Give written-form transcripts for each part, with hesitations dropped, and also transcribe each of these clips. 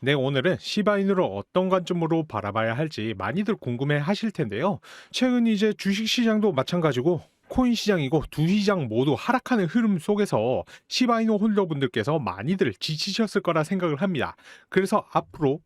네, 오늘은 시바인으로 어떤 관점으로 바라봐야 할지 많이들 궁금해 하실 텐데요. 최근 이제 주식 시장도 마찬가지고 코인 시장이고 두 시장 모두 하락하는 흐름 속에서 시바이노 홀더분들께서 많이들 지치셨을 거라 생각을 합니다. 그래서 앞으로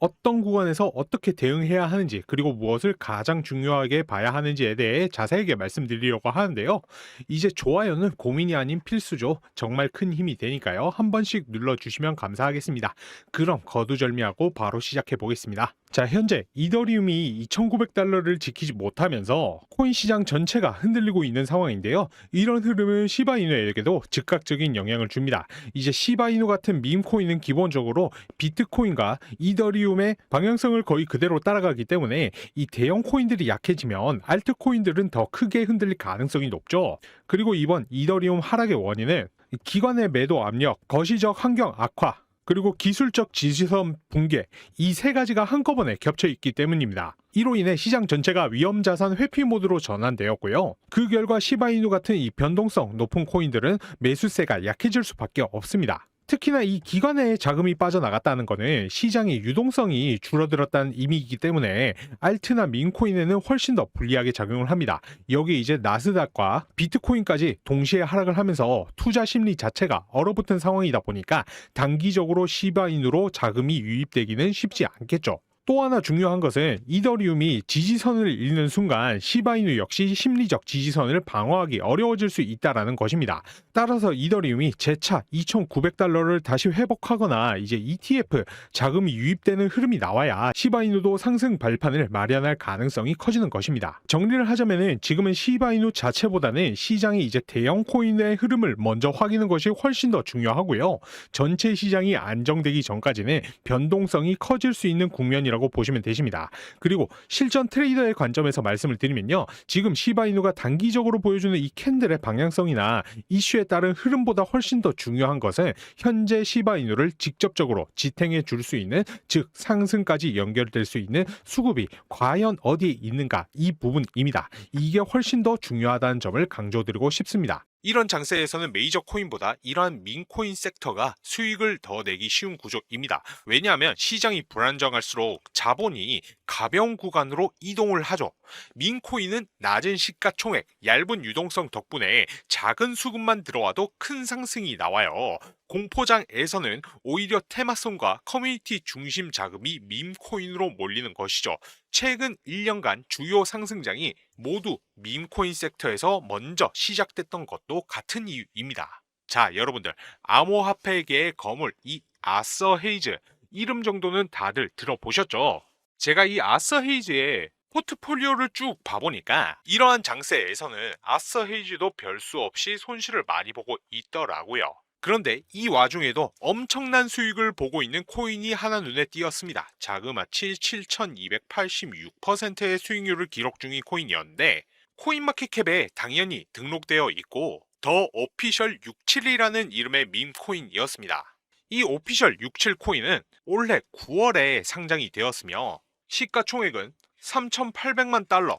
어떤 구간에서 어떻게 대응해야 하는지 그리고 무엇을 가장 중요하게 봐야 하는지에 대해 자세하게 말씀드리려고 하는데요. 이제 좋아요는 고민이 아닌 필수죠. 정말 큰 힘이 되니까요. 한 번씩 눌러주시면 감사하겠습니다. 그럼 거두절미하고 바로 시작해 보겠습니다. 자, 현재 이더리움이 2,900달러를 지키지 못하면서 코인 시장 전체가 흔들리고 있는 상황인데요. 이런 흐름은 시바이누에게도 즉각적인 영향을 줍니다. 이제 시바이누 같은 밈 코인은 기본적으로 비트코인과 이더리움의 방향성을 거의 그대로 따라가기 때문에 이 대형 코인들이 약해지면 알트 코인들은 더 크게 흔들릴 가능성이 높죠. 그리고 이번 이더리움 하락의 원인은 기관의 매도 압력, 거시적 환경 악화, 그리고 기술적 지지선 붕괴, 이 세 가지가 한꺼번에 겹쳐 있기 때문입니다. 이로 인해 시장 전체가 위험자산 회피 모드로 전환되었고요. 그 결과 시바이누 같은 이 변동성 높은 코인들은 매수세가 약해질 수밖에 없습니다. 특히나 이 기관의 자금이 빠져나갔다는 것은 시장의 유동성이 줄어들었다는 의미이기 때문에 알트나 민코인에는 훨씬 더 불리하게 작용을 합니다. 여기 이제 나스닥과 비트코인까지 동시에 하락을 하면서 투자 심리 자체가 얼어붙은 상황이다 보니까 단기적으로 시바인으로 자금이 유입되기는 쉽지 않겠죠. 또 하나 중요한 것은 이더리움이 지지선을 잃는 순간 시바이누 역시 심리적 지지선을 방어하기 어려워질 수 있다는 것입니다. 따라서 이더리움이 재차 2,900달러를 다시 회복하거나 이제 ETF 자금이 유입되는 흐름이 나와야 시바이누도 상승 발판을 마련할 가능성이 커지는 것입니다. 정리를 하자면은 지금은 시바이누 자체보다는 시장이 이제 대형 코인의 흐름을 먼저 확인하는 것이 훨씬 더 중요하고요. 전체 시장이 안정되기 전까지는 변동성이 커질 수 있는 국면이라고 보시면 되십니다. 그리고 실전 트레이더의 관점에서 말씀을 드리면요. 지금 시바이누가 단기적으로 보여주는 이 캔들의 방향성이나 이슈에 따른 흐름보다 훨씬 더 중요한 것은 현재 시바이누를 직접적으로 지탱해 줄 수 있는, 즉 상승까지 연결될 수 있는 수급이 과연 어디에 있는가, 이 부분입니다. 이게 훨씬 더 중요하다는 점을 강조드리고 싶습니다. 이런 장세에서는 메이저 코인보다 이러한 민코인 섹터가 수익을 더 내기 쉬운 구조입니다. 왜냐하면 시장이 불안정할수록 자본이 가벼운 구간으로 이동을 하죠. 민코인은 낮은 시가총액, 얇은 유동성 덕분에 작은 수급만 들어와도 큰 상승이 나와요. 공포장에서는 오히려 테마성과 커뮤니티 중심 자금이 밈코인으로 몰리는 것이죠. 최근 1년간 주요 상승장이 모두 밈코인 섹터에서 먼저 시작됐던 것도 같은 이유입니다. 자, 여러분들, 암호화폐계의 거물 이 아서 헤이즈, 이름 정도는 다들 들어보셨죠? 제가 이 아서 헤이즈의 포트폴리오를 쭉 봐보니까 이러한 장세에서는 아서 헤이즈도 별 수 없이 손실을 많이 보고 있더라고요. 그런데 이 와중에도 엄청난 수익을 보고 있는 코인이 하나 눈에 띄었습니다. 자그마치 7,286%의 수익률을 기록 중인 코인이었는데, 코인마켓캡에 당연히 등록되어 있고 더 오피셜 67이라는 이름의 밈 코인이었습니다. 이 오피셜 67 코인은 올해 9월에 상장이 되었으며 시가총액은 3,800만 달러,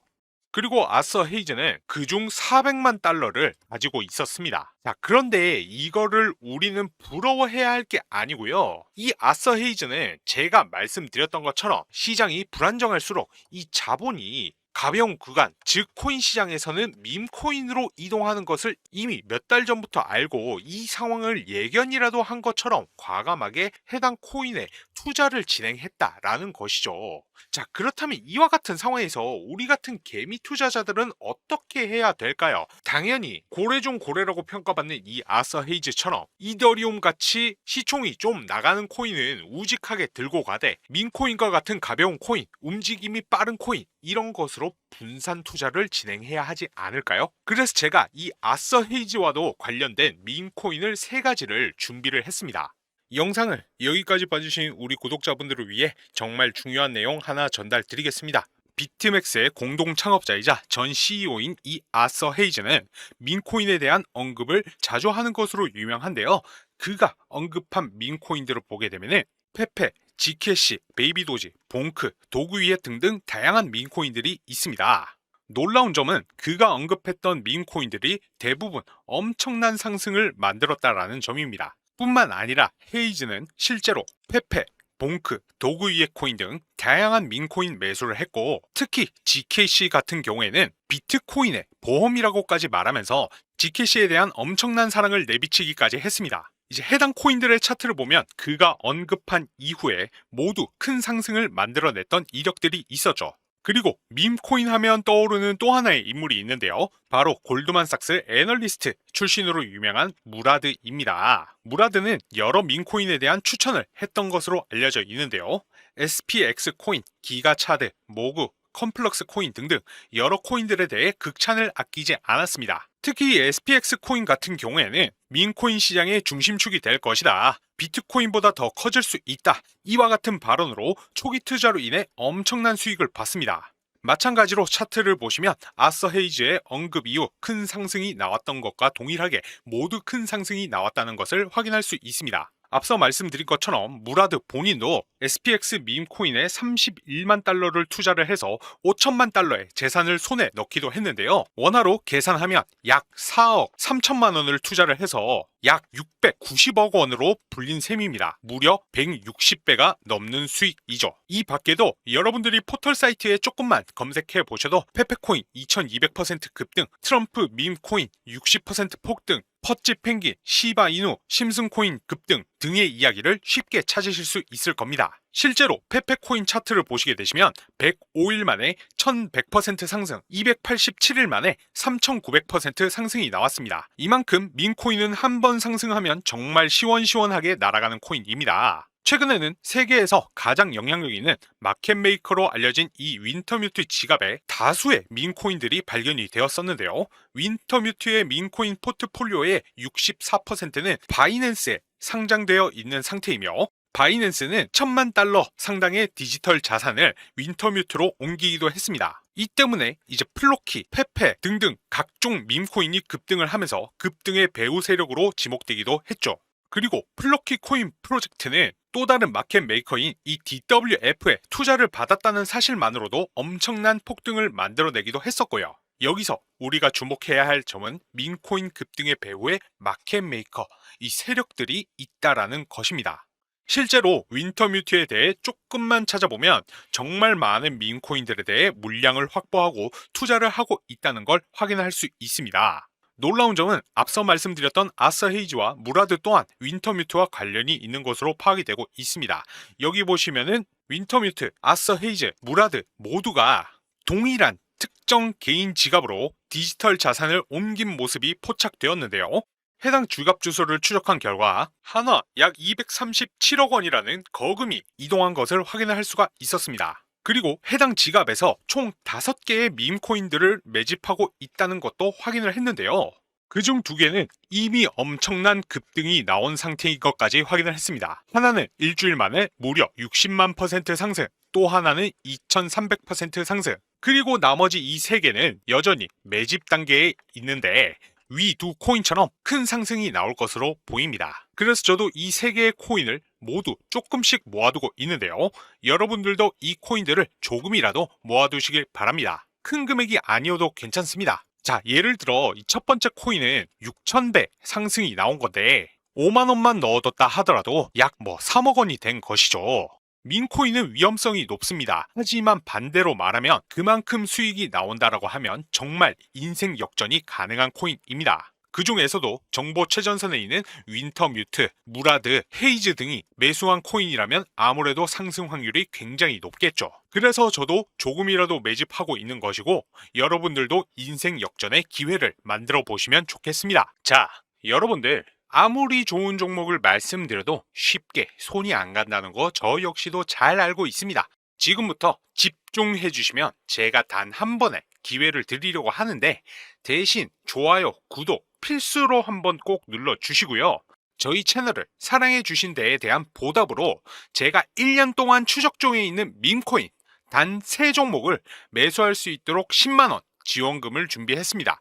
그리고 아서 헤이즈는 그중 400만 달러를 가지고 있었습니다. 자, 그런데 이거를 우리는 부러워해야 할 게 아니고요. 이 아서 헤이즈는 제가 말씀드렸던 것처럼 시장이 불안정할수록 이 자본이 가벼운 구간, 즉 코인 시장에서는 밈코인으로 이동하는 것을 이미 몇 달 전부터 알고 이 상황을 예견이라도 한 것처럼 과감하게 해당 코인에 투자를 진행했다라는 것이죠. 자, 그렇다면 이와 같은 상황에서 우리 같은 개미 투자자들은 어떻게 해야 될까요? 당연히 고래 중 고래라고 평가받는 이 아서 헤이즈처럼 이더리움 같이 시총이 좀 나가는 코인은 우직하게 들고 가되, 민코인과 같은 가벼운 코인, 움직임이 빠른 코인, 이런 것으로 분산 투자를 진행해야 하지 않을까요? 그래서 제가 이 아서 헤이즈와도 관련된 밈코인을 3가지를 준비를 했습니다. 이 영상을 여기까지 봐주신 우리 구독자분들을 위해 정말 중요한 내용 하나 전달드리겠습니다. 비트맥스의 공동 창업자이자 전 CEO인 이 아서 헤이즈는 민코인에 대한 언급을 자주 하는 것으로 유명한데요. 그가 언급한 민코인들을 보게 되면 페페, 지캐시, 베이비도지, 봉크, 도그위에 등등 다양한 민코인들이 있습니다. 놀라운 점은 그가 언급했던 민코인들이 대부분 엄청난 상승을 만들었다라는 점입니다. 뿐만 아니라 헤이즈는 실제로 페페, 봉크, 도구 위의 코인 등 다양한 민코인 매수를 했고, 특히 GKC 같은 경우에는 비트코인의 보험이라고까지 말하면서 GKC에 대한 엄청난 사랑을 내비치기까지 했습니다. 이제 해당 코인들의 차트를 보면 그가 언급한 이후에 모두 큰 상승을 만들어냈던 이력들이 있었죠. 그리고 밈코인 하면 떠오르는 또 하나의 인물이 있는데요. 바로 골드만삭스 애널리스트 출신으로 유명한 무라드입니다. 무라드는 여러 밈코인에 대한 추천을 했던 것으로 알려져 있는데요. SPX 코인, 기가차드, 모구, 컴플럭스 코인 등등 여러 코인들에 대해 극찬을 아끼지 않았습니다. 특히 SPX 코인 같은 경우에는 민코인 시장의 중심축이 될 것이다. 비트코인보다 더 커질 수 있다. 이와 같은 발언으로 초기 투자로 인해 엄청난 수익을 봤습니다. 마찬가지로 차트를 보시면 아서 헤이즈의 언급 이후 큰 상승이 나왔던 것과 동일하게 모두 큰 상승이 나왔다는 것을 확인할 수 있습니다. 앞서 말씀드린 것처럼 무라드 본인도 SPX 밈코인에 31만 달러를 투자를 해서 5천만 달러의 재산을 손에 넣기도 했는데요. 원화로 계산하면 약 4억 3천만 원을 투자를 해서 약 690억 원으로 불린 셈입니다. 무려 160배가 넘는 수익이죠. 이 밖에도 여러분들이 포털 사이트에 조금만 검색해 보셔도 페페코인 2200% 급등, 트럼프 밈코인 60% 폭등, 퍼치 펭귄, 시바이누, 심슨코인 급등 등의 이야기를 쉽게 찾으실 수 있을 겁니다. 실제로 페페코인 차트를 보시게 되시면 105일 만에 1100% 상승, 287일 만에 3900% 상승이 나왔습니다. 이만큼 민코인은 한 번 상승하면 정말 시원시원하게 날아가는 코인입니다. 최근에는 세계에서 가장 영향력 있는 마켓메이커로 알려진 이 윈터뮤트 지갑에 다수의 민코인들이 발견이 되었었는데요. 윈터뮤트의 민코인 포트폴리오의 64%는 바이낸스에 상장되어 있는 상태이며, 바이낸스는 1000만 달러 상당의 디지털 자산을 윈터뮤트로 옮기기도 했습니다. 이 때문에 이제 플로키, 페페 등등 각종 밈코인이 급등을 하면서 급등의 배후 세력으로 지목되기도 했죠. 그리고 플로키 코인 프로젝트는 또 다른 마켓 메이커인 이 DWF에 투자를 받았다는 사실만으로도 엄청난 폭등을 만들어내기도 했었고요. 여기서 우리가 주목해야 할 점은 민코인 급등의 배후에 마켓 메이커, 이 세력들이 있다라는 것입니다. 실제로 윈터뮤트에 대해 조금만 찾아보면 정말 많은 민코인들에 대해 물량을 확보하고 투자를 하고 있다는 걸 확인할 수 있습니다. 놀라운 점은 앞서 말씀드렸던 아서 헤이즈와 무라드 또한 윈터뮤트와 관련이 있는 것으로 파악이 되고 있습니다. 여기 보시면은 윈터뮤트, 아서 헤이즈, 무라드 모두가 동일한 특정 개인 지갑으로 디지털 자산을 옮긴 모습이 포착되었는데요. 해당 지갑 주소를 추적한 결과 한화 약 237억 원이라는 거금이 이동한 것을 확인할 수가 있었습니다. 그리고 해당 지갑에서 총 5개의 밈코인들을 매집하고 있다는 것도 확인을 했는데요. 그중 2개는 이미 엄청난 급등이 나온 상태인 것까지 확인을 했습니다. 하나는 일주일 만에 무려 60만 % 상승, 또 하나는 2300% 상승, 그리고 나머지 이 3개는 여전히 매집 단계에 있는데 위 두 코인처럼 큰 상승이 나올 것으로 보입니다. 그래서 저도 이 3개의 코인을 모두 조금씩 모아두고 있는데요. 여러분들도 이 코인들을 조금이라도 모아두시길 바랍니다. 큰 금액이 아니어도 괜찮습니다. 자, 예를 들어 이 첫 번째 코인은 6000배 상승이 나온 건데 5만 원만 넣어뒀다 하더라도 약 3억 원이 된 것이죠. 민코인은 위험성이 높습니다. 하지만 반대로 말하면 그만큼 수익이 나온다라고 하면 정말 인생 역전이 가능한 코인입니다. 그 중에서도 정보 최전선에 있는 윈터뮤트, 무라드, 헤이즈 등이 매수한 코인이라면 아무래도 상승 확률이 굉장히 높겠죠. 그래서 저도 조금이라도 매집하고 있는 것이고, 여러분들도 인생 역전의 기회를 만들어 보시면 좋겠습니다. 자, 여러분들 아무리 좋은 종목을 말씀드려도 쉽게 손이 안 간다는 거 저 역시도 잘 알고 있습니다. 지금부터 집중해 주시면 제가 단 한 번에 기회를 드리려고 하는데, 대신 좋아요, 구독 필수로 한번 꼭 눌러 주시고요. 저희 채널을 사랑해 주신 데에 대한 보답으로 제가 1년 동안 추적 중에 있는 밈코인 단 3종목을 매수할 수 있도록 10만 원 지원금을 준비했습니다.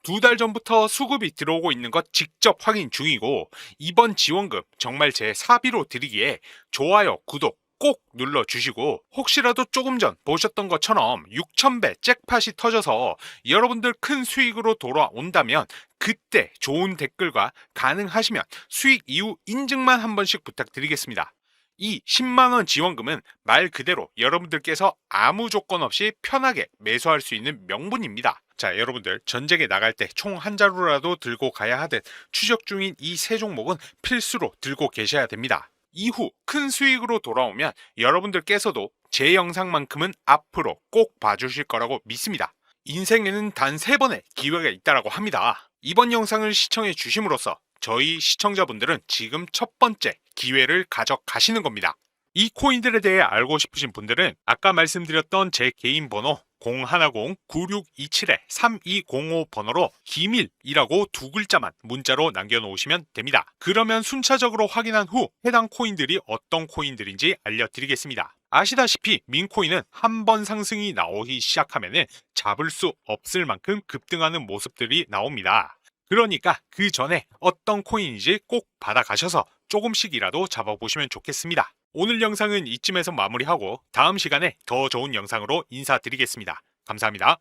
2달 전부터 수급이 들어오고 있는 것 직접 확인 중이고, 이번 지원금 정말 제 사비로 드리기에 좋아요, 구독 꼭 눌러주시고, 혹시라도 조금 전 보셨던 것처럼 6000배 잭팟이 터져서 여러분들 큰 수익으로 돌아온다면 그때 좋은 댓글과 가능하시면 수익 이후 인증만 한 번씩 부탁드리겠습니다. 이 10만 원 지원금은 말 그대로 여러분들께서 아무 조건 없이 편하게 매수할 수 있는 명분입니다. 자, 여러분들 전쟁에 나갈 때 총 한 자루라도 들고 가야 하듯 추적 중인 이 세 종목은 필수로 들고 계셔야 됩니다. 이후 큰 수익으로 돌아오면 여러분들께서도 제 영상만큼은 앞으로 꼭 봐주실 거라고 믿습니다. 인생에는 단 3번의 기회가 있다라고 합니다. 이번 영상을 시청해 주심으로써 저희 시청자분들은 지금 첫 번째 기회를 가져가시는 겁니다. 이 코인들에 대해 알고 싶으신 분들은 아까 말씀드렸던 제 개인 번호 010-9627-3205 번호로 기밀이라고 2글자만 문자로 남겨놓으시면 됩니다. 그러면 순차적으로 확인한 후 해당 코인들이 어떤 코인들인지 알려드리겠습니다. 아시다시피 민코인은 한 번 상승이 나오기 시작하면 잡을 수 없을 만큼 급등하는 모습들이 나옵니다. 그러니까 그 전에 어떤 코인인지 꼭 받아가셔서 조금씩이라도 잡아보시면 좋겠습니다. 오늘 영상은 이쯤에서 마무리하고 다음 시간에 더 좋은 영상으로 인사드리겠습니다. 감사합니다.